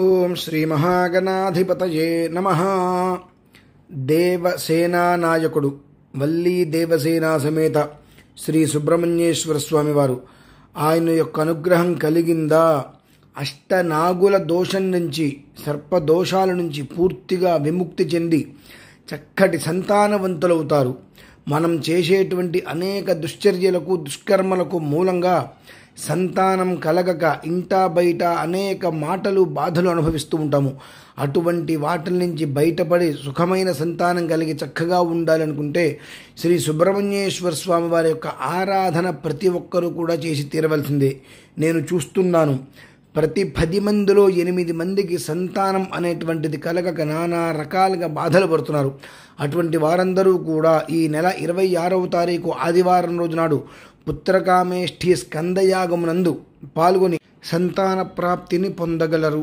ఓం శ్రీ మహాగణాధిపతయే నమః. దేవసేనా నాయకుడు వల్లీ దేవసేనా సమేత శ్రీ సుబ్రహ్మణ్యేశ్వర స్వామి వారు ఆయన యొక్క అనుగ్రహం కలిగిందా అష్టనాగుల దోషం నుంచి సర్పదోషాల నుంచి పూర్తిగా విముక్తి చెంది చక్కటి సంతానవంతులవుతారు. మనం చేసేటువంటి అనేక దుశ్చర్యలకు దుష్కర్మలకు మూలంగా సంతానం కలగక ఇంటా బయట అనేక మాటలు బాధలు అనుభవిస్తూ ఉంటాము. అటువంటి వాటి నుంచి బయటపడి సుఖమైన సంతానం కలిగి చక్కగా ఉండాలనుకుంటే శ్రీ సుబ్రహ్మణ్యేశ్వర స్వామి వారి యొక్క ఆరాధన ప్రతి ఒక్కరూ కూడా చేసి తీరవలసిందే. నేను చూస్తున్నాను, ప్రతి 10 మందిలో 8 మందికి సంతానం అనేటువంటిది కలగక నానా రకాలుగా బాధలు పడుతున్నారు. అటువంటి వారందరూ కూడా ఈ నెల 26వ తారీఖు ఆదివారం రోజు నాడు పుత్రకామేష్ఠి స్కందయాగమునందు పాల్గొని సంతాన ప్రాప్తిని పొందగలరు.